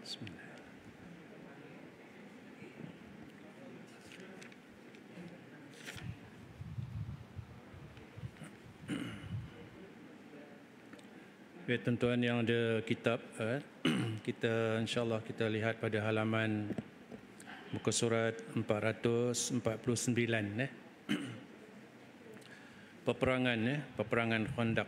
Bismillah. Baik, tuan-tuan yang ada kitab, kita insyaAllah kita lihat pada halaman muka surat 449, peperangan, peperangan Khandaq.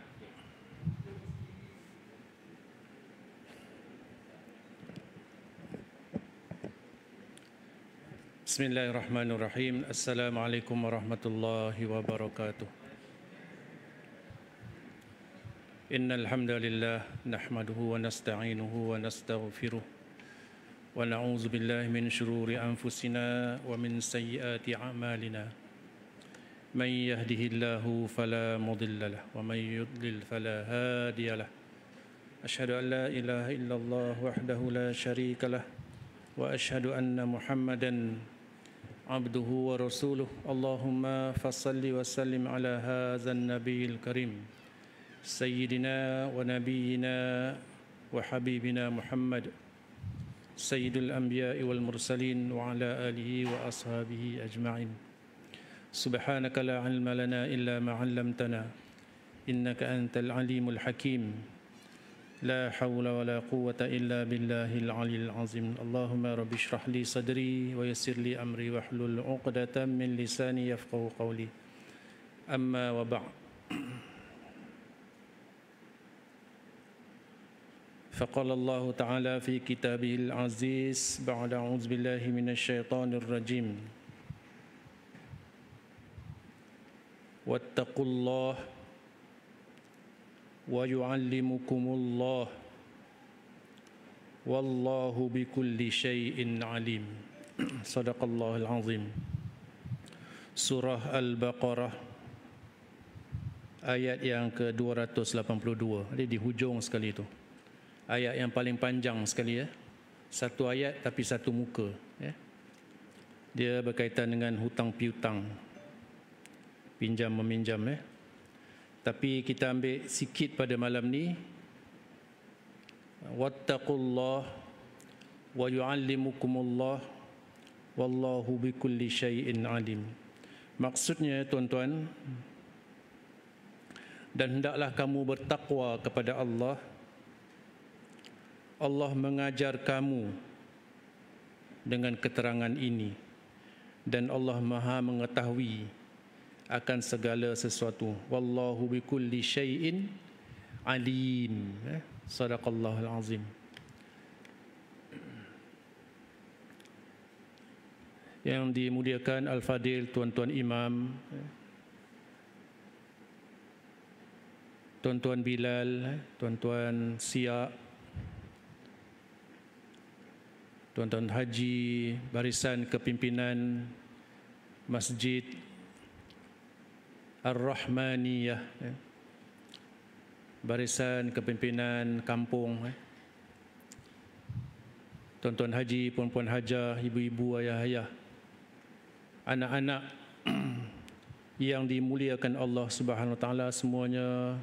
Bismillahirrahmanirrahim. Assalamualaikum warahmatullahi wabarakatuh. Innal hamdalillah nahmaduhu wa nasta'inuhu wa nastaghfiruh wa na'udzu billahi min shururi anfusina wa min sayyiati a'malina. May yahdihillahu fala mudilla lahu wa may yudlil fala hadiya lahu. Asyhadu an la ilaha illallah wahdahu la syarika lahu wa asyhadu anna Muhammadan abduhu wa rasuluh. Allahumma fassalli wa sallim ala hadzal nabiyil karim Sayyidina wa nabiyyina wa habibina Muhammad Sayyidul anbiya'i wal mursalin wa ala alihi wa ashabihi ajma'in. Subhanaka la ilma lana illa ma 'allamtana innaka antal alimul hakim. La hawla wa la quwwata illa billahil aliyyil azim. Allahumma rabbi shrah li sadri wa yassir li amri wa hlul 'uqdatam min lisani yafqahu qawli. Amma wa ba'd. فقال الله تعالى في كتابه العزيز بعد أعوذ بالله من الشيطان الرجيم واتقوا الله ويعلمكم الله والله بكل شيء عليم. صدق الله العظيم. Surah Al-Baqarah ayat yang ke-282. Ini di hujung sekali itu. Ayat yang paling panjang sekali, satu ayat tapi satu muka, Dia berkaitan dengan hutang piutang, pinjam meminjam, Tapi kita ambil sikit pada malam ni. Wattaqullah wa yu'allimukumullah wallahu bikulli syai'in alim. Maksudnya, tuan-tuan, dan hendaklah kamu bertakwa kepada Allah. Allah mengajar kamu dengan keterangan ini, dan Allah Maha mengetahui akan segala sesuatu. Wallahu bikulli syai'in alim. Sadaqallahul azim. Yang dimuliakan Al-Fadil, tuan-tuan imam, tuan-tuan Bilal, tuan-tuan Siak, tuan-tuan haji, barisan kepimpinan Masjid Ar-Rahmaniyah, barisan kepimpinan kampung, tuan-tuan haji, puan-puan hajah, ibu-ibu, ayah-ayah, anak-anak yang dimuliakan Allah Subhanahu wa taala, semuanya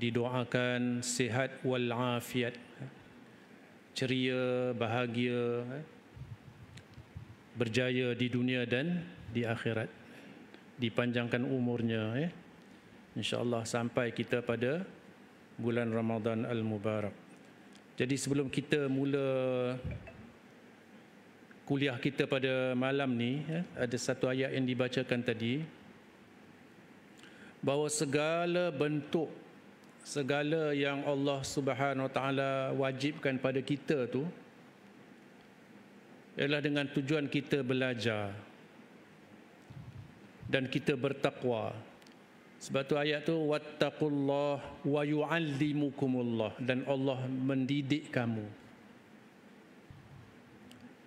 didoakan sihat wal afiat, ceria, bahagia, berjaya di dunia dan di akhirat, dipanjangkan umurnya, insya-Allah sampai kita pada bulan Ramadan Al-Mubarak. Jadi sebelum kita mula kuliah kita pada malam ni, ada satu ayat yang dibacakan tadi, bahawa segala bentuk, segala yang Allah Subhanahu wa taala wajibkan pada kita tu ialah dengan tujuan kita belajar dan kita bertakwa. Sebab tu ayat tu wattaqullah wa yu'allimukumullah, dan Allah mendidik kamu.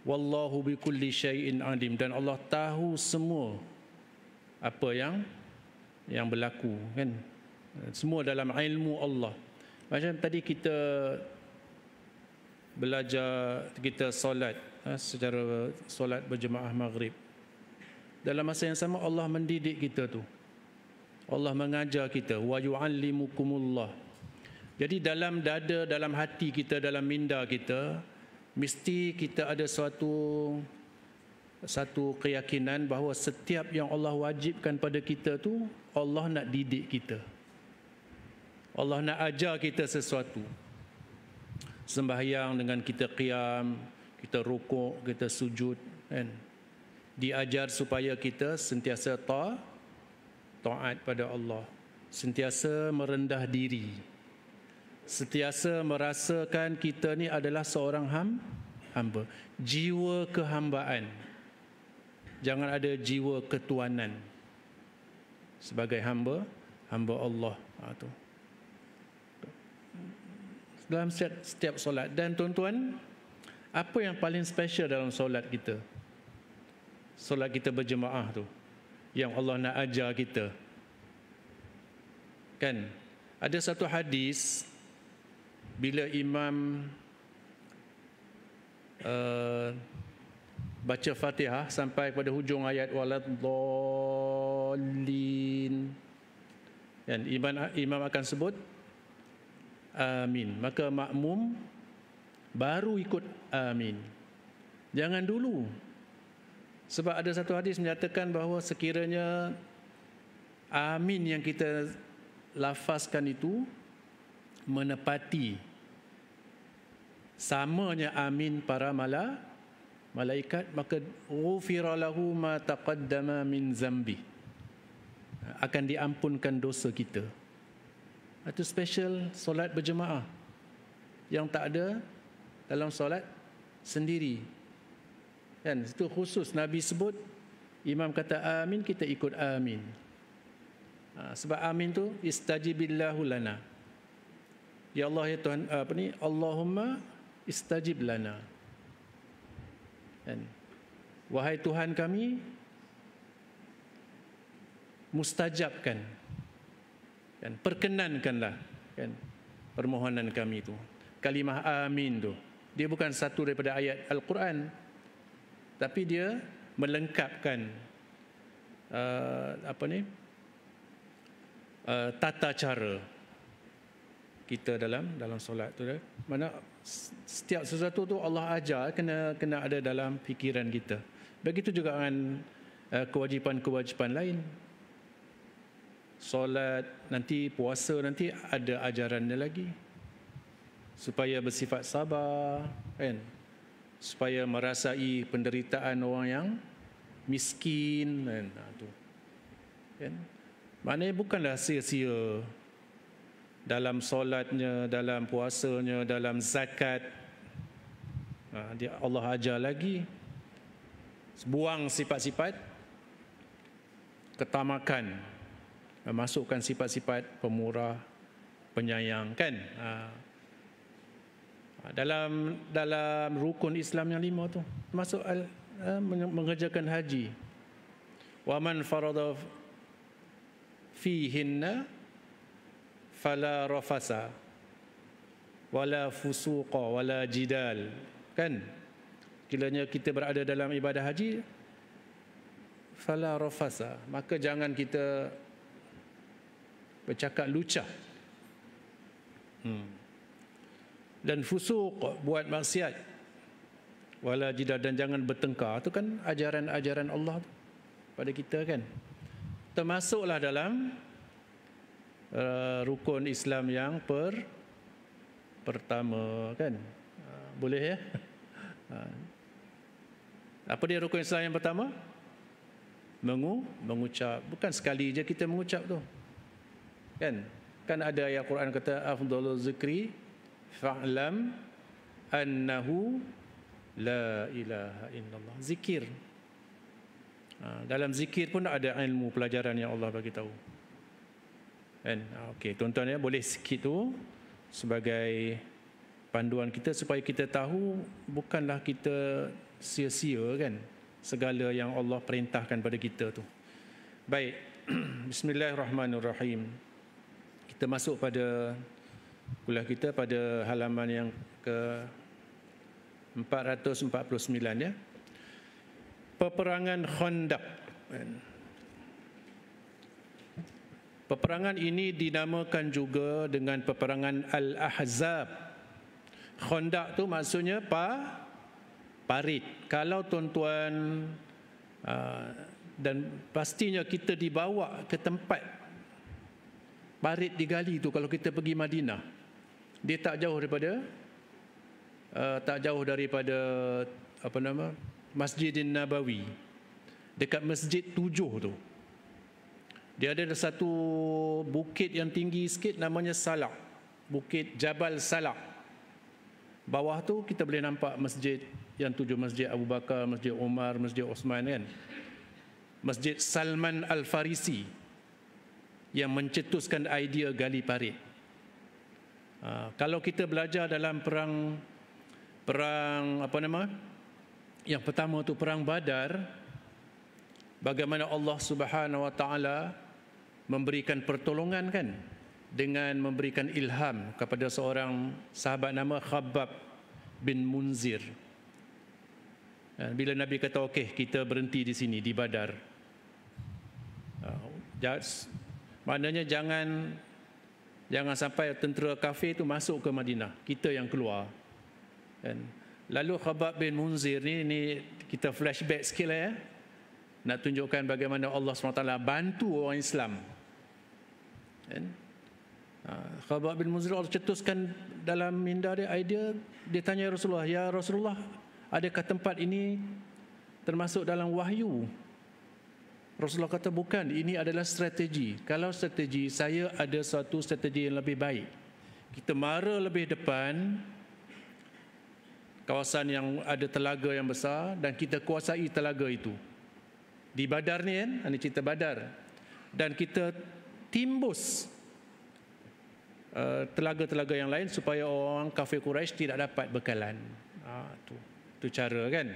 Wallahu bikulli syai'in alim, dan Allah tahu semua apa yang berlaku, kan? Semua dalam ilmu Allah. Macam tadi kita belajar, kita solat, secara solat berjemaah maghrib, dalam masa yang sama Allah mendidik kita tu. Allah mengajar kita, wa yu'allimukumullah. Jadi dalam dada, dalam hati kita, dalam minda kita, mesti kita ada satu keyakinan bahawa setiap yang Allah wajibkan pada kita tu, Allah nak didik kita. Allah nak ajar kita sesuatu. Sembahyang dengan kita qiyam, kita rukuk, kita sujud, kan? Diajar supaya kita sentiasa taat pada Allah, sentiasa merendah diri, sentiasa merasakan kita ni adalah seorang hamba, jiwa kehambaan. Jangan ada jiwa ketuanan. Sebagai hamba Allah. Tu. Dalam setiap solat. Dan tuan-tuan, apa yang paling special dalam solat kita? Solat kita berjemaah tu, yang Allah nak ajar kita. Kan? Ada satu hadis, bila imam baca Fatihah sampai pada hujung ayat waladdallin, kan, imam akan sebut amin, maka makmum baru ikut amin. Jangan dulu. Sebab ada satu hadis menyatakan bahawa sekiranya amin yang kita lafazkan itu menepati samanya amin para malaikat, maka ghufira lahu ma taqaddama min zambi, akan diampunkan dosa kita. Itu special solat berjemaah yang tak ada dalam solat sendiri. Kan, itu khusus Nabi sebut, imam kata amin, kita ikut amin. Sebab amin tu istajibillahu lana. Ya Allah, ya Tuhan, Allahumma istajib lana. Kan? Wahai Tuhan kami, mustajabkan. Kan? Perkenankanlah, kan, permohonan kami tu. Kalimah amin tu, dia bukan satu daripada ayat Al-Quran, tapi dia melengkapkan tata cara kita dalam solat tu. Mana setiap sesuatu tu Allah ajar kena ada dalam fikiran kita. Begitu juga dengan kewajipan-kewajipan lain. Solat nanti, puasa nanti ada ajarannya lagi, supaya bersifat sabar, kan, supaya merasai penderitaan orang yang miskin, kan, tu. Kan? Maknanya bukanlah sia-sia dalam solatnya, dalam puasanya, dalam zakat. Allah ajar lagi, buang sifat-sifat ketamakan, masukkan sifat-sifat pemurah, penyayang, kan. Dalam rukun Islam yang 5 tu masuk mengerjakan haji. Wa man farada fihinna fala rafasa wala fusuqa wala jidal, kan. Kiranya kita berada dalam ibadah haji, fala rafasa, maka jangan kita bercakap lucah. Dan fusuq, buat maksiat, wala jidal, dan jangan bertengkar. Itu kan ajaran-ajaran Allah pada kita, kan. Termasuklah dalam rukun Islam yang pertama, kan. Boleh ya? Apa dia rukun Islam yang pertama? Mengucap. Bukan sekali je kita mengucap tu, kan. Kan ada ayat Quran kata afdalul zikri fa'lam annahu la ilaha illallah. Zikir. Dalam zikir pun ada ilmu pelajaran yang Allah bagi tahu. Kan? Okey, tuan-tuan ya, boleh sikit tu sebagai panduan kita supaya kita tahu bukanlah kita sia-sia, kan, segala yang Allah perintahkan pada kita tu. Baik. Bismillahirrahmanirrahim. Kita masuk pada kuliah kita pada halaman yang ke 449 ya. Peperangan Khandaq. Peperangan ini dinamakan juga dengan peperangan Al-Ahzab. Khandaq tu maksudnya parit. Kalau tuan-tuan dan pastinya kita dibawa ke tempat parit digali tu kalau kita pergi Madinah. Dia tak jauh daripada Masjidin Nabawi, dekat Masjid 7 tu. Dia ada satu bukit yang tinggi sikit namanya Salak, Bukit Jabal Salak. Bawah tu kita boleh nampak masjid yang 7, Masjid Abu Bakar, Masjid Umar, Masjid Osman kan. Masjid Salman Al-Farisi yang mencetuskan idea gali parit. Kalau kita belajar dalam perang yang pertama tu perang Badar, bagaimana Allah Subhanahu wa taala memberikan pertolongan kan, dengan memberikan ilham kepada seorang sahabat nama Khabbab bin Munzir. Bila Nabi kata okey, kita berhenti di sini di Badar, maknanya jangan sampai tentera kafir itu masuk ke Madinah, kita yang keluar. Lalu Khabbab bin Munzir ni kita flashback sikit lah ya, nak tunjukkan bagaimana Allah SWT bantu orang Islam. Khabbab bin Munzir, Allah cetuskan dalam minda dia idea. Dia tanya Rasulullah, ya Rasulullah, adakah tempat ini termasuk dalam wahyu? Rasulullah kata bukan, ini adalah strategi. Kalau strategi, saya ada satu strategi yang lebih baik. Kita mara lebih depan kawasan yang ada telaga yang besar dan kita kuasai telaga itu. Di Badar ni kan, ini cerita Badar. Dan kita timbus telaga-telaga yang lain supaya orang kafir Quraisy tidak dapat bekalan. Tu cara kan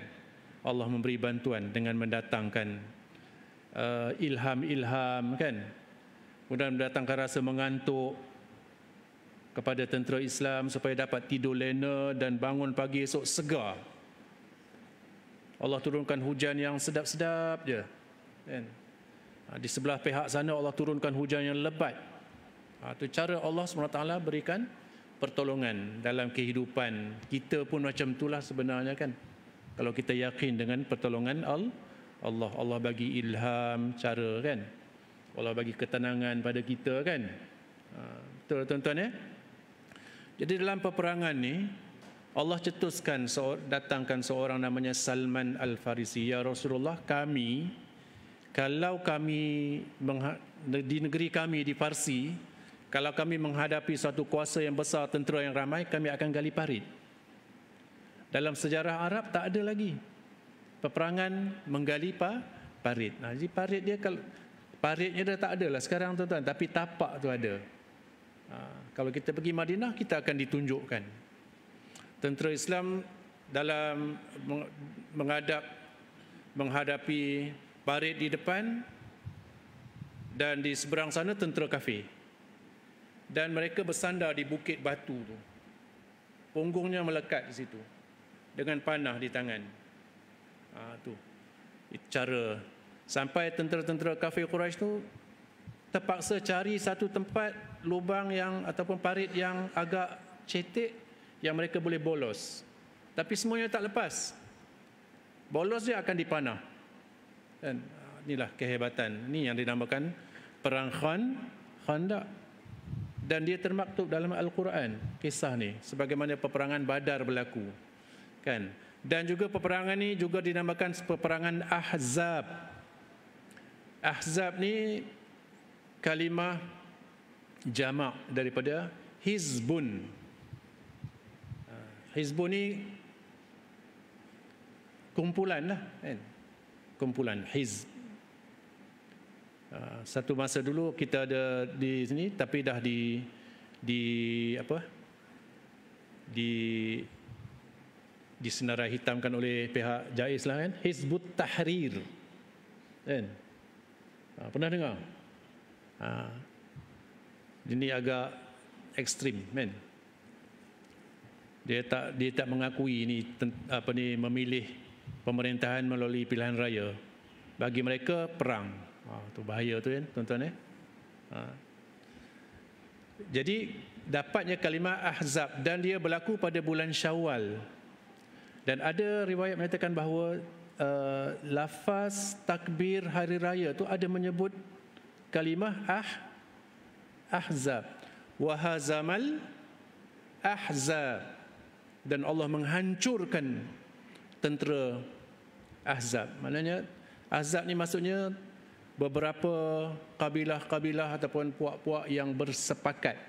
Allah memberi bantuan dengan mendatangkan ilham kan, kemudian mendatangkan rasa mengantuk kepada tentera Islam supaya dapat tidur lena dan bangun pagi esok segar. Allah turunkan hujan yang sedap-sedap je kan. Di sebelah pihak sana Allah turunkan hujan yang lebat. Itu cara Allah SWT berikan pertolongan dalam kehidupan kita pun macam itulah sebenarnya kan. Kalau kita yakin dengan pertolongan Allah bagi ilham cara kan, Allah bagi ketenangan pada kita kan. Betul tuan-tuan ya. Jadi dalam peperangan ni Allah cetuskan datangkan seorang namanya Salman Al-Farisi. Ya Rasulullah, kalau kami di negeri kami di Parsi, kalau kami menghadapi suatu kuasa yang besar, tentera yang ramai, kami akan gali parit. Dalam sejarah Arab tak ada lagi peperangan menggali parit. Jadi paritnya dah tak ada lah sekarang tuan-tuan, tapi tapak tu ada. Kalau kita pergi Madinah, kita akan ditunjukkan tentera Islam dalam menghadapi parit di depan, dan di seberang sana tentera kafir. Dan mereka bersandar di bukit batu tu, punggungnya melekat di situ dengan panah di tangan. Tu cara sampai tentera-tentera kafir Quraisy tu terpaksa cari satu tempat lubang yang ataupun parit yang agak cetek yang mereka boleh bolos, tapi semuanya tak lepas. Bolos dia akan dipanah. Dan inilah kehebatan. Ini yang dinamakan perang Khandaq. Dan dia termaktub dalam Al-Quran, kisah ni, sebagaimana peperangan Badar berlaku kan. Dan juga peperangan ni juga dinamakan peperangan Ahzab. Ahzab ni kalimah jamak daripada Hizbun. Hizbun ni kumpulan lah kan, kumpulan Hizb. Satu masa dulu kita ada di sini, tapi dah disenarai hitamkan oleh pihak JAIS lah kan, Hizbut Tahrir kan. Pernah dengar? Ini agak ekstrim kan. Dia tak mengakui ini memilih pemerintahan melalui pilihan raya. bagi mereka perang. Tu bahaya tu kan tuan-tuan. Jadi dapatnya kalimah Ahzab dan dia berlaku pada bulan Syawal. Dan ada riwayat mengatakan bahawa lafaz takbir hari raya tu ada menyebut kalimah Ahzab, wa hazamal Ahzab, dan Allah menghancurkan tentera Ahzab. Maknanya Ahzab ni maksudnya beberapa kabilah-kabilah ataupun puak-puak yang bersepakat,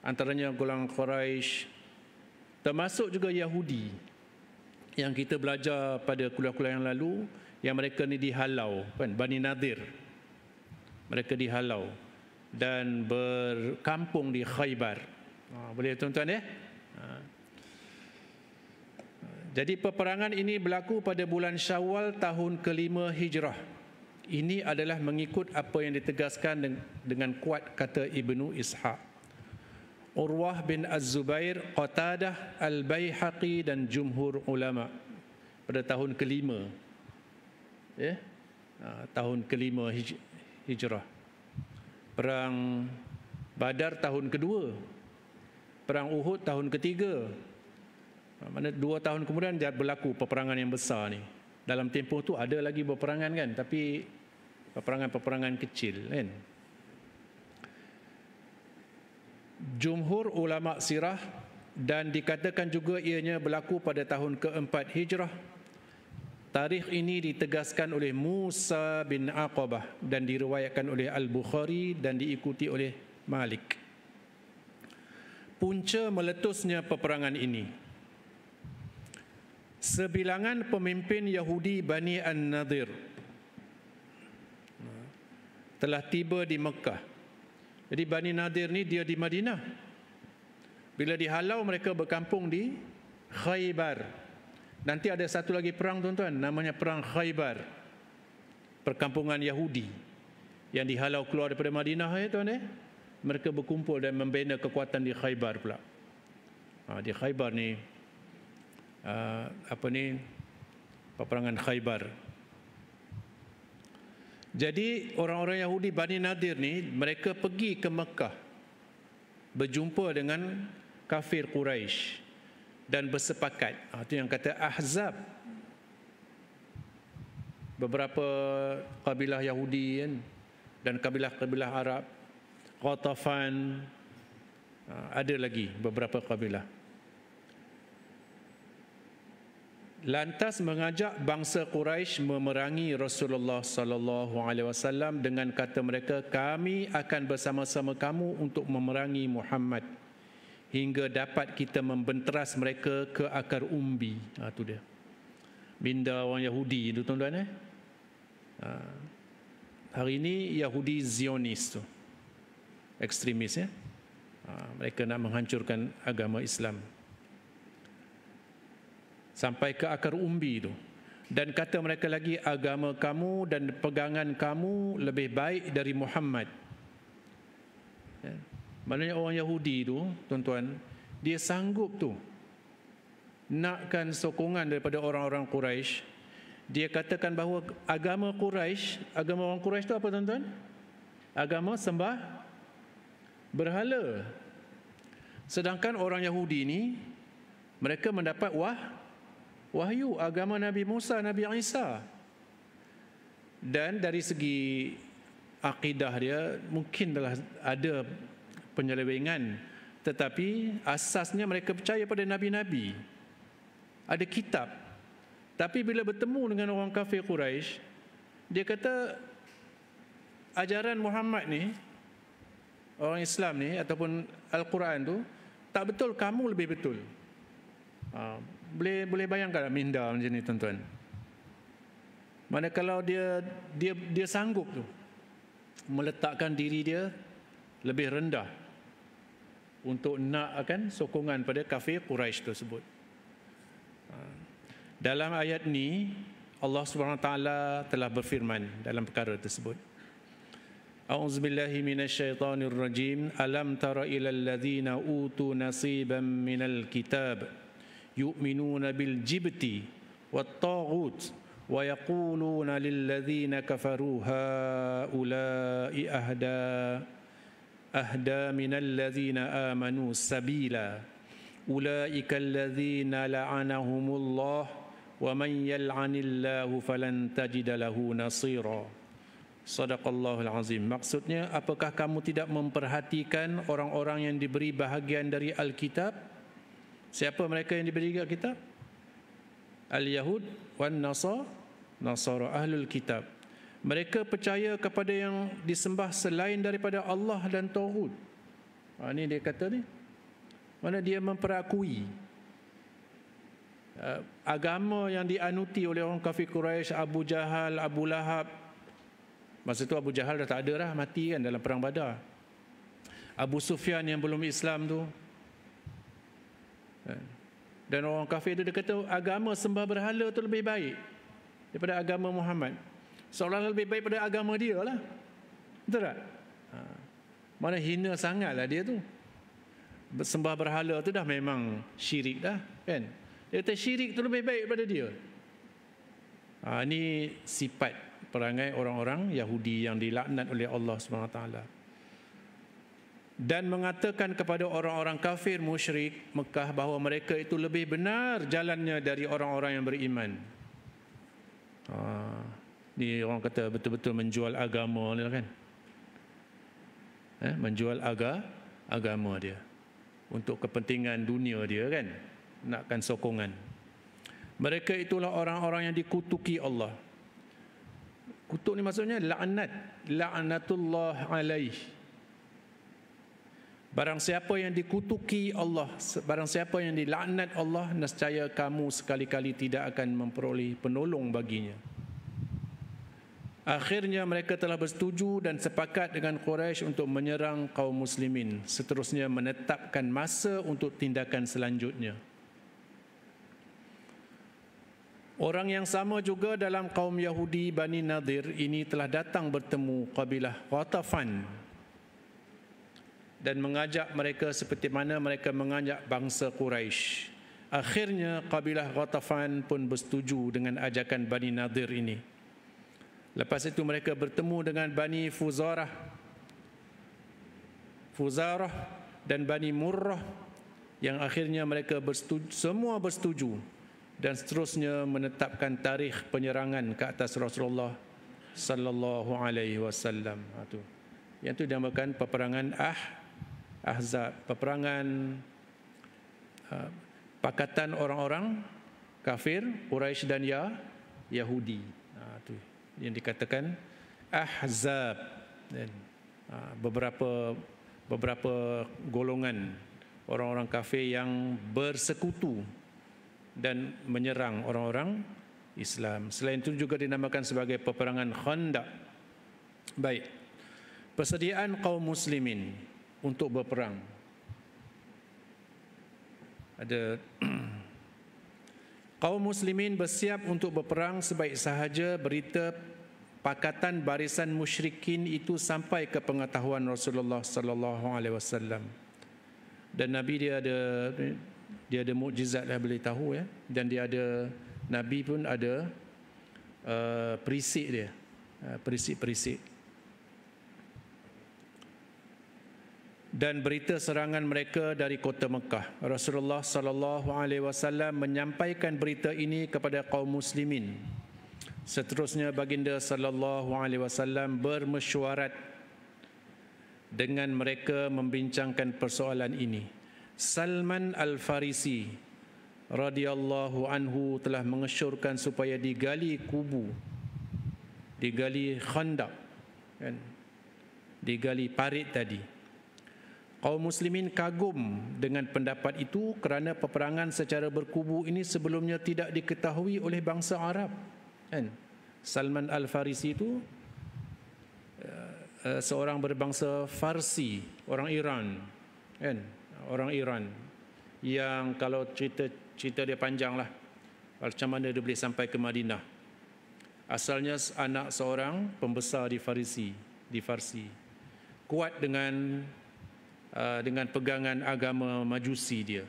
antaranya golongan Quraisy, termasuk juga Yahudi yang kita belajar pada kuliah-kuliah yang lalu, yang mereka ni dihalau kan, Bani Nadir. Mereka dihalau dan berkampung di Khaybar. Boleh tuan-tuan ya? Jadi peperangan ini berlaku pada bulan Syawal tahun ke-5 Hijrah. Ini adalah mengikut apa yang ditegaskan dengan kuat kata Ibnu Ishaq, Urwah bin Az-Zubair, Qatadah, Al-Baihaqi dan jumhur ulama pada tahun ke-5. Tahun ke-5 Hijrah. Perang Badar tahun ke-2. Perang Uhud tahun ke-3. Mana 2 tahun kemudian dia berlaku peperangan yang besar ni. Dalam tempoh tu ada lagi peperangan kan, tapi peperangan-peperangan kecil kan. Jumhur ulama sirah, dan dikatakan juga ianya berlaku pada tahun ke-4 Hijrah. Tarikh ini ditegaskan oleh Musa bin Aqabah dan diriwayatkan oleh Al-Bukhari dan diikuti oleh Malik. Punca meletusnya peperangan ini, sebilangan pemimpin Yahudi Bani An-Nadir telah tiba di Mekah. Jadi Bani Nadir ni dia di Madinah. Bila dihalau, mereka berkampung di Khaybar. Nanti ada satu lagi perang tuan-tuan, namanya perang Khaybar, perkampungan Yahudi yang dihalau keluar daripada Madinah ya tuan. Mereka berkumpul dan membina kekuatan di Khaybar pula. Di Khaybar ni peperangan Khaybar. Jadi orang-orang Yahudi Bani Nadir ni, mereka pergi ke Mekah berjumpa dengan kafir Quraisy dan bersepakat. Itu yang kata Ahzab. Beberapa kabilah Yahudi kan, dan kabilah-kabilah Arab, Ghatafan, ada lagi beberapa kabilah. Lantas mengajak bangsa Quraisy memerangi Rasulullah sallallahu alaihi wasallam dengan kata mereka, kami akan bersama-sama kamu untuk memerangi Muhammad hingga dapat kita membenteras mereka ke akar umbi. Itu dia. Minda orang Yahudi itu tuan-tuan. Hari ini Yahudi Zionis tu, ekstremis ya. Mereka nak menghancurkan agama Islam sampai ke akar umbi itu. Dan kata mereka lagi, agama kamu dan pegangan kamu lebih baik dari Muhammad. Maknanya orang Yahudi itu tuan-tuan, dia sanggup tu nakkan sokongan daripada orang-orang Quraisy. Dia katakan bahawa agama Quraisy, agama orang Quraisy itu apa tuan-tuan? Agama sembah berhala. Sedangkan orang Yahudi ni, mereka mendapat wahyu agama Nabi Musa, Nabi Isa. Dan dari segi akidah dia mungkin telah ada penyelewengan, tetapi asasnya mereka percaya pada nabi-nabi, ada kitab. Tapi bila bertemu dengan orang kafir Quraisy, dia kata ajaran Muhammad ni, orang Islam ni ataupun Al-Quran tu tak betul, kamu lebih betul. Boleh bayangkan minda macam ni tuan-tuan. Mana kalau dia sanggup tu meletakkan diri dia lebih rendah untuk nak akan sokongan pada kafir Quraisy tersebut. Dalam ayat ni Allah Subhanahu Wa Taala telah berfirman dalam perkara tersebut. A'udzubillahi minasyaitonir rajim. Alam tara ilal ladzina utu nasiban minal kitab yu'minuna bil jibti wat taghut wa yaquluna lilladzina kafaru haula'i ahda minal ladzina amanu sabila ulaika alladzina la'anahumullah wa man yal'anillahu falan tajida lahu nasira. Sadaqallahul azim. Maksudnya, apakah kamu tidak memperhatikan orang-orang yang diberi bahagian dari Alkitab? Siapa mereka yang diberi Alkitab? Al-Yahud wan Nasara, Ahlul Kitab. Mereka percaya kepada yang disembah selain daripada Allah dan Tauhid. Ini dia kata ni. Mana dia memperakui agama yang dianuti oleh orang kafir Quraisy, Abu Jahal, Abu Lahab. Masa tu Abu Jahal dah tak ada dah, mati kan dalam perang Badar. Abu Sufyan yang belum Islam tu. Dan orang kafir tu dia kata agama sembah berhala tu lebih baik daripada agama Muhammad. Seolah-olah lebih baik daripada agama dia lah. Betul tak? Mana hina sangatlah dia tu. Sembah berhala tu dah memang syirik dah kan. Dia kata syirik tu lebih baik daripada dia. Ini sifat perangai orang-orang Yahudi yang dilaknat oleh Allah SWT. Dan mengatakan kepada orang-orang kafir musyrik Mekah bahawa mereka itu lebih benar jalannya dari orang-orang yang beriman. Ni orang kata betul-betul menjual agama ni kan. Menjual agama dia untuk kepentingan dunia dia kan, nakkan sokongan. Mereka itulah orang-orang yang dikutuki Allah. Kutuk ni maksudnya la'natullah alaih. Barang siapa yang dikutuki Allah, barang siapa yang dilaknat Allah, nescaya kamu sekali-kali tidak akan memperoleh penolong baginya. Akhirnya mereka telah bersetuju dan sepakat dengan Quraisy untuk menyerang kaum muslimin. Seterusnya menetapkan masa untuk tindakan selanjutnya. Orang yang sama juga dalam kaum Yahudi Bani Nadir ini telah datang bertemu kabilah Ghatafan dan mengajak mereka seperti mana mereka mengajak bangsa Quraisy. Akhirnya kabilah Ghatafan pun bersetuju dengan ajakan Bani Nadir ini. Lepas itu mereka bertemu dengan Bani Fuzarah dan Bani Murrah yang akhirnya mereka semua bersetuju dan seterusnya menetapkan tarikh penyerangan ke atas Rasulullah sallallahu alaihi wasallam. Yang itu dinamakan peperangan Ahzab, peperangan pakatan orang-orang kafir Quraisy dan Yahudi. Itu yang dikatakan Ahzab. Dan beberapa golongan orang-orang kafir yang bersekutu dan menyerang orang-orang Islam. Selain itu juga dinamakan sebagai peperangan Khandaq. Baik. Persediaan kaum muslimin untuk berperang. Ada kaum muslimin bersiap untuk berperang sebaik sahaja berita pakatan barisan musyrikin itu sampai ke pengetahuan Rasulullah sallallahu alaihi wasallam. Dan Nabi dia ada mukjizat lah, boleh tahu ya. Dan dia ada, Nabi pun ada perisik dia, perisik-perisik. Dan berita serangan mereka dari kota Mekah. Rasulullah sallallahu alaihi wasallam menyampaikan berita ini kepada kaum muslimin. Seterusnya baginda sallallahu alaihi wasallam bermesyuarat dengan mereka membincangkan persoalan ini. Salman Al-Farisi radhiyallahu anhu telah mengesyorkan supaya digali kubu, digali khandaq kan, digali parit tadi. Kaum muslimin kagum dengan pendapat itu kerana peperangan secara berkubu ini sebelumnya tidak diketahui oleh bangsa Arab kan. Salman Al-Farisi itu seorang berbangsa Farsi, orang Iran kan, orang Iran yang kalau cerita dia panjang lah macam mana dia boleh sampai ke Madinah. Asalnya anak seorang pembesar di Farsi, kuat dengan pegangan agama Majusi dia.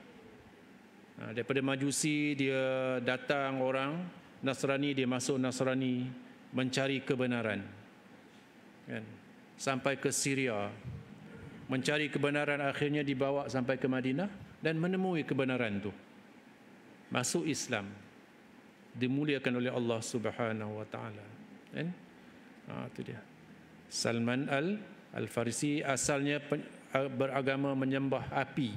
Daripada Majusi dia datang orang Nasrani, dia masuk Nasrani, mencari kebenaran, kan? Sampai ke Syria, mencari kebenaran, akhirnya dibawa sampai ke Madinah dan menemui kebenaran tu, masuk Islam, dimuliakan oleh Allah Subhanahu wa taala, kan? Itu dia. Salman Al-Farisi asalnya beragama menyembah api.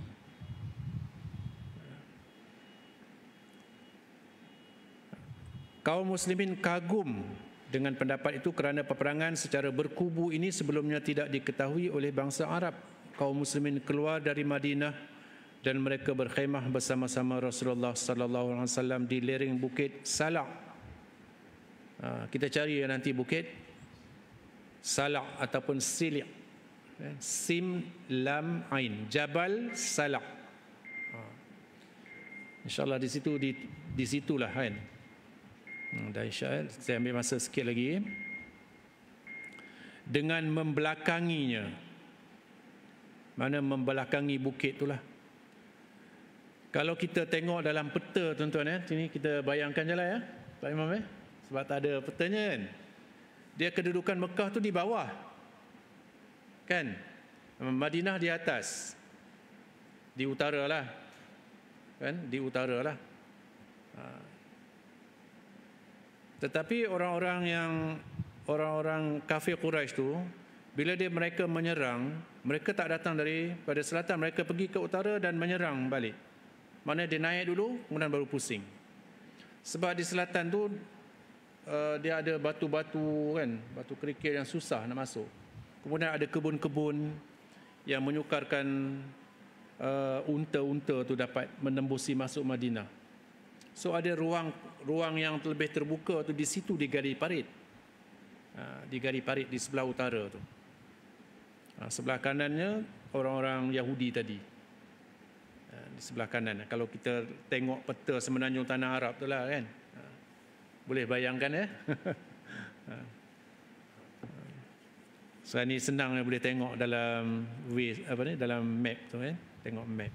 Kaum muslimin kagum dengan pendapat itu kerana peperangan secara berkubu ini sebelumnya tidak diketahui oleh bangsa Arab. Kaum muslimin keluar dari Madinah dan mereka berkhemah bersama-sama Rasulullah sallallahu alaihi wasallam di lereng bukit Salah. Kita cari nanti bukit Salah ataupun Sili', Sim Lam Ain, Jabal Salah. InsyaAllah di situlah, kan? Dah insyaAllah, saya ambil masa sikit lagi. Dengan membelakanginya, mana membelakangi bukit itulah. Kalau kita tengok dalam peta, tuan-tuan, sini kita bayangkan je lah, ya Pak Imam, sebab tak ada petanya, kan? Dia kedudukan Mekah tu di bawah, kan? Madinah di atas, di utara lah, kan? Di utara lah. Tetapi orang-orang kafir Quraisy tu, bila mereka menyerang, mereka tak datang daripada selatan, mereka pergi ke utara dan menyerang balik. Mana dia naik dulu, kemudian baru pusing. Sebab di selatan tu dia ada batu-batu, kan, batu kerikil yang susah nak masuk. Kemudian ada kebun-kebun yang menyukarkan unta-unta tu dapat menembusi masuk Madinah. So ada ruang yang lebih terbuka tu, di situ digali parit. Digali parit di sebelah utara tu. Sebelah kanannya orang-orang Yahudi tadi. Di sebelah kanan. Kalau kita tengok peta semenanjung tanah Arab tu lah, kan. Boleh bayangkan, ya. So ni senang boleh tengok dalam dalam map tu, kan. Tengok map.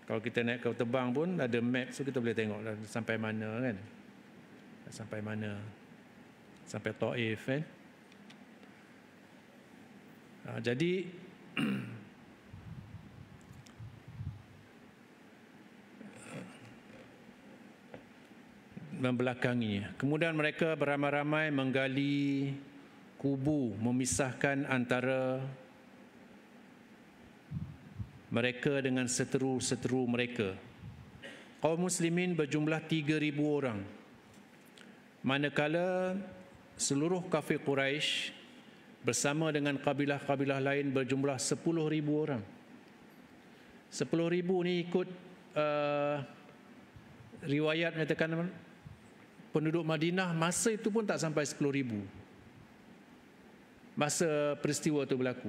Kalau kita naik ke terbang pun ada map, so kita boleh tengok sampai mana, kan. Sampai mana. Sampai Taif, kan. Jadi membelakanginya. Kemudian mereka beramai-ramai menggali kubu, memisahkan antara mereka dengan seteru-seteru mereka. Kaum muslimin berjumlah 3,000 orang. Manakala seluruh kafir Quraisy bersama dengan kabilah-kabilah lain berjumlah 10,000 orang. 10,000 ni ikut riwayat menyatakan penduduk Madinah masa itu pun tak sampai 10,000 masa peristiwa itu berlaku.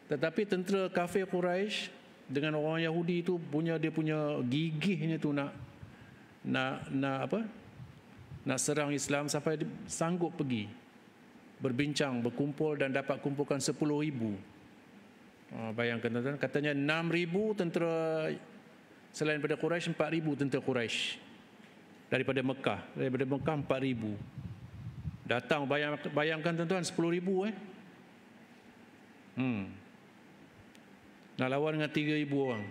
Tetapi tentera kafir Quraisy dengan orang Yahudi itu dia punya gigihnya tu nak serang Islam, sampai sanggup pergi berbincang, berkumpul dan dapat kumpulkan 10,000. Bayangkan, tuan-tuan, katanya 6,000 tentera selain daripada Quraisy, 4,000 tentera Quraisy daripada Mekah 4,000 datang. Bayangkan, tuan-tuan, 10,000 nak lawan dengan 3,000 orang.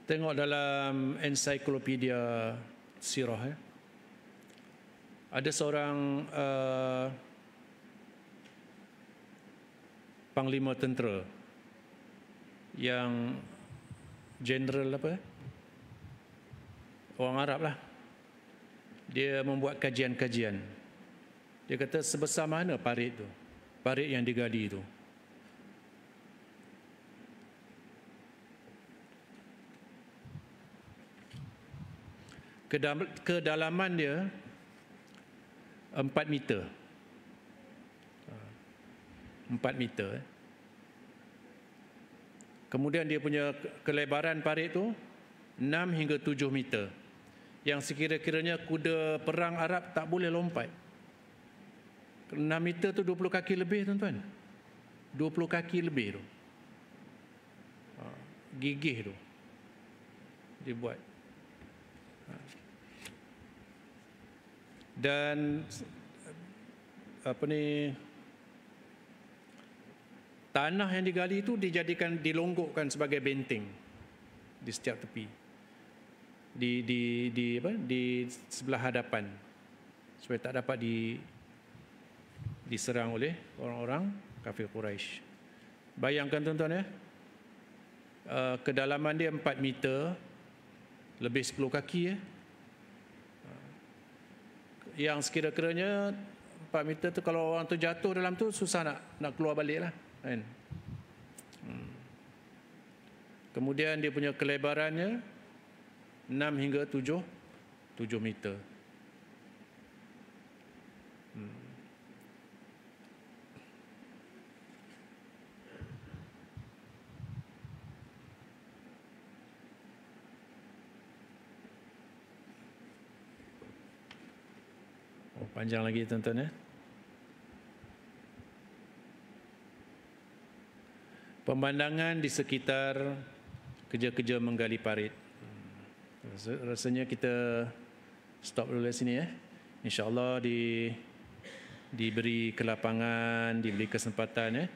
Tengok dalam ensiklopedia sirah, ada seorang panglima tentera yang general orang Arab lah. Dia membuat kajian-kajian. Dia kata sebesar mana parit tu, parit yang digali tu. Kedalaman dia 4 meter. 4 meter. Kemudian dia punya kelebaran parit tu 6 hingga 7 meter. Yang sekira-kiranya kuda perang Arab tak boleh lompat. 6 meter tu 20 kaki lebih tuan-tuan. 20 kaki lebih tu. Gigih tu dibuat. Dan tanah yang digali itu dilonggokkan sebagai benteng di setiap tepi, di sebelah hadapan, supaya tak dapat diserang oleh orang-orang kafir Quraisy. Bayangkan tuan-tuan ya, kedalaman dia 4 meter, lebih 10 kaki ya. Yang sekira-kiranya 4 meter tu, kalau orang tu jatuh dalam tu susah nak keluar balik lah kan. Kemudian dia punya kelebarannya 6 hingga 7 meter. Panjang lagi tuan-tuan ya. Pemandangan di sekitar kerja-kerja menggali parit. Rasanya kita stop dulu di sini ya. InsyaAllah diberi kelapangan, diberi kesempatan ya.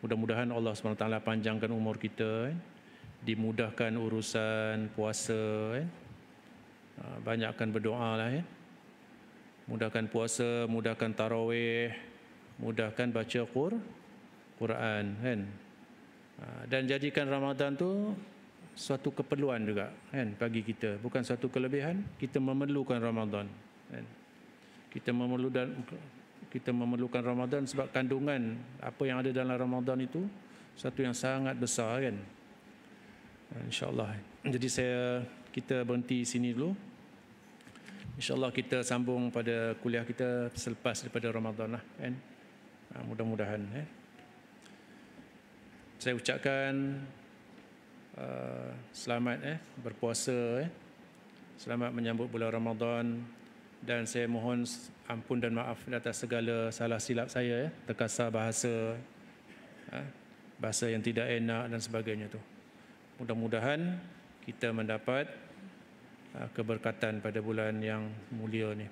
Mudah-mudahan Allah SWT panjangkan umur kita, dimudahkan urusan puasa, banyakkan berdoa lah ya. Mudahkan puasa, mudahkan tarawih, mudahkan baca Quran kan. Dan jadikan Ramadan tu suatu keperluan juga kan bagi kita, bukan suatu kelebihan. Kita memerlukan Ramadan kan. Kita memerlukan Ramadan sebab kandungan apa yang ada dalam Ramadan itu satu yang sangat besar kan. InsyaAllah. Jadi kita berhenti sini dulu. InsyaAllah kita sambung pada kuliah kita selepas daripada Ramadan lah kan. Mudah-mudahan saya ucapkan selamat berpuasa, selamat menyambut bulan Ramadan, dan saya mohon ampun dan maaf atas segala salah silap saya, terkasar bahasa yang tidak enak dan sebagainya tu. Mudah-mudahan kita mendapat keberkatan pada bulan yang mulia ni.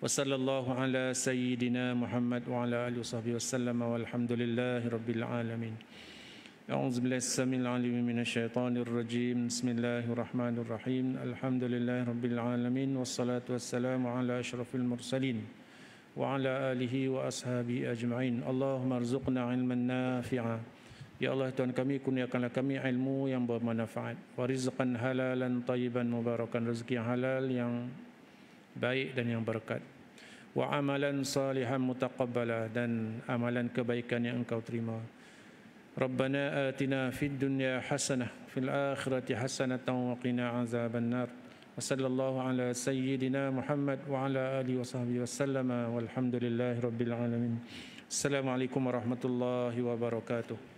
Wassallallahu ala sayyidina Muhammad wa ala alihi wasallam walhamdulillahi rabbil alamin. A'udzubillahi samil alim minasyaitonir rajim. Bismillahirrahmanirrahim. Alhamdulillahi rabbil alamin wassalatu wassalamu ala asyrafil mursalin wa ala alihi wa ashabihi ajma'in. Allahumma arzuqna ilman nafi'a. Ya Allah, Tuhan kami, kurniakanlah kami ilmu yang bermanfaat, wa rizqan halalan tayyiban mubarakan, rezeki yang halal, yang baik dan yang berkat, wa amalan salihan mutaqabbala, dan amalan kebaikan yang Engkau terima. Rabbana atina fid dunya hasanah fil akhirati hasanatan wa qina azabannar. Wa sallallahu ala sayyidina Muhammad wa ala alihi wa sahbihi wasallama walhamdulillahi rabbil alamin. Assalamualaikum warahmatullahi wabarakatuh.